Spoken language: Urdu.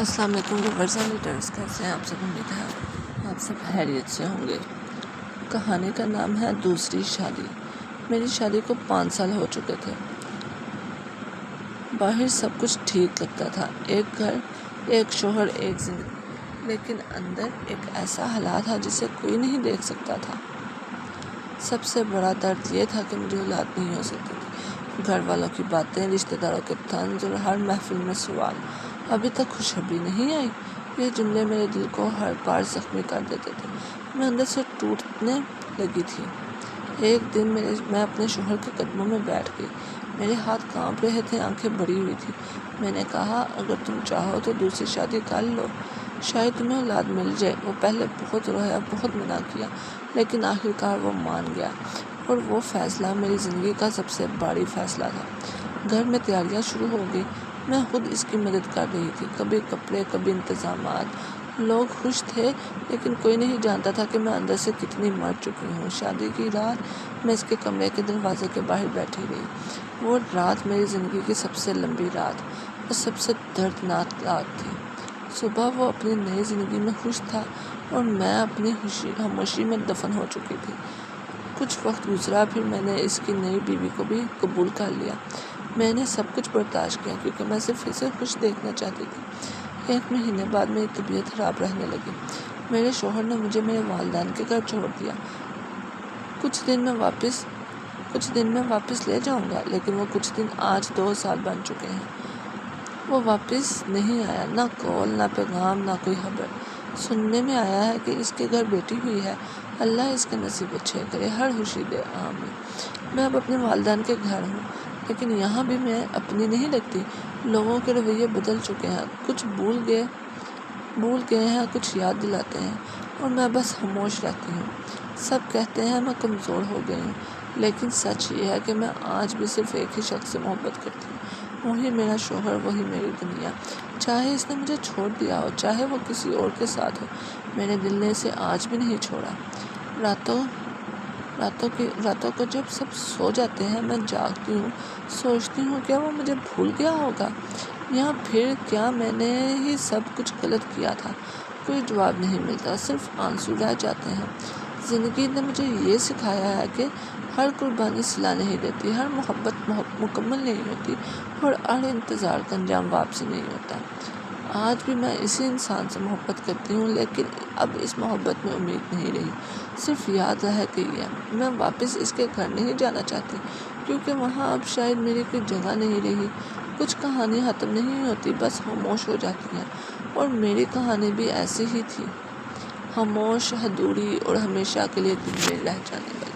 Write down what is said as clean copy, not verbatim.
السلام علیکم ویورز اینڈ ریڈرز، کیسے ہیں آپ سب؟ امید ہے آپ سب خیریت سے ہوں گے۔ کہانی کا نام ہے دوسری شادی۔ میری شادی کو 5 سال ہو چکے تھے۔ باہر سب کچھ ٹھیک لگتا تھا، ایک گھر، ایک شوہر، ایک زندگی، لیکن اندر ایک ایسا حالات تھا جسے کوئی نہیں دیکھ سکتا تھا۔ سب سے بڑا درد یہ تھا کہ مجھے اولاد نہیں ہو سکتی تھی۔ گھر والوں کی باتیں، رشتہ داروں کے طنز اور ہر محفل میں سوال، ابھی تک خوشخبری نہیں آئی۔ یہ جملے میرے دل کو ہر بار زخمی کر دیتے تھے۔ میں اندر سے ٹوٹنے لگی تھی۔ ایک دن میں اپنے شوہر کے قدموں میں بیٹھ گئی۔ میرے ہاتھ کانپ رہے تھے، آنکھیں بھری ہوئی تھی۔ میں نے کہا، اگر تم چاہو تو دوسری شادی کر لو، شاید تمہیں اولاد مل جائے۔ وہ پہلے بہت رویا، بہت منع کیا، لیکن آخرکار وہ مان گیا، اور وہ فیصلہ میری زندگی کا سب سے بڑی فیصلہ تھا۔ گھر میں تیاریاں شروع ہو گئی، میں خود اس کی مدد کر رہی تھی، کبھی کپڑے، کبھی انتظامات۔ لوگ خوش تھے، لیکن کوئی نہیں جانتا تھا کہ میں اندر سے کتنی مر چکی ہوں۔ شادی کی رات میں اس کے کمرے کے دروازے کے باہر بیٹھی رہی۔ وہ رات میری زندگی کی سب سے لمبی رات اور سب سے دردناک رات تھی۔ صبح وہ اپنی نئی زندگی میں خوش تھا اور میں اپنی خاموشی میں دفن ہو چکی تھی۔ کچھ وقت گزرا، پھر میں نے اس کی نئی بیوی کو بھی قبول کر لیا۔ میں نے سب کچھ برداشت کیا، کیونکہ میں صرف اسے خوش دیکھنا چاہتی تھی۔ 1 مہینے بعد میری طبیعت خراب رہنے لگی۔ میرے شوہر نے مجھے میرے والدین کے گھر چھوڑ دیا۔ کچھ دن میں واپس لے جاؤں گا، لیکن وہ کچھ دن آج 2 سال بن چکے ہیں۔ وہ واپس نہیں آیا، نہ کال، نہ پیغام، نہ کوئی خبر۔ سننے میں آیا ہے کہ اس کے گھر بیٹی ہوئی ہے۔ اللہ اس کے نصیب اچھے کرے، ہر خوشی دے، آمین۔ میں اب اپنے والدین کے گھر ہوں، لیکن یہاں بھی میں اپنی نہیں لگتی۔ لوگوں کے رویے بدل چکے ہیں، کچھ بھول گئے ہیں، کچھ یاد دلاتے ہیں، اور میں بس خاموش رہتی ہوں۔ سب کہتے ہیں میں کمزور ہو گئی ہوں، لیکن سچ یہ ہے کہ میں آج بھی صرف ایک ہی شخص سے محبت کرتی ہوں، وہی میرا شوہر، وہی میری دنیا۔ چاہے اس نے مجھے چھوڑ دیا ہو، چاہے وہ کسی اور کے ساتھ ہو، میرے دل نے اسے آج بھی نہیں چھوڑا۔ راتوں کو جب سب سو جاتے ہیں، میں جاگتی ہوں، سوچتی ہوں کیا وہ مجھے بھول گیا ہوگا، یا پھر کیا میں نے ہی سب کچھ غلط کیا تھا۔ کوئی جواب نہیں ملتا، صرف آنسو رہ جاتے ہیں۔ زندگی نے مجھے یہ سکھایا ہے کہ ہر قربانی صلہ نہیں دیتی، ہر محبت مکمل نہیں ہوتی، اور ہر انتظار کا انجام واپسی نہیں ہوتا۔ آج بھی میں اسی انسان سے محبت کرتی ہوں، لیکن اب اس محبت میں امید نہیں رہی، صرف یاد رہ گئی ہے۔ میں واپس اس کے گھر نہیں جانا چاہتی، کیونکہ وہاں اب شاید میری کوئی جگہ نہیں رہی۔ کچھ کہانیاں ختم نہیں ہوتی، بس خاموش ہو جاتی ہیں، اور میری کہانی بھی ایسی ہی تھی، خاموش، ادھوری، اور ہمیشہ کے لیے دل میں رہ جانے والی۔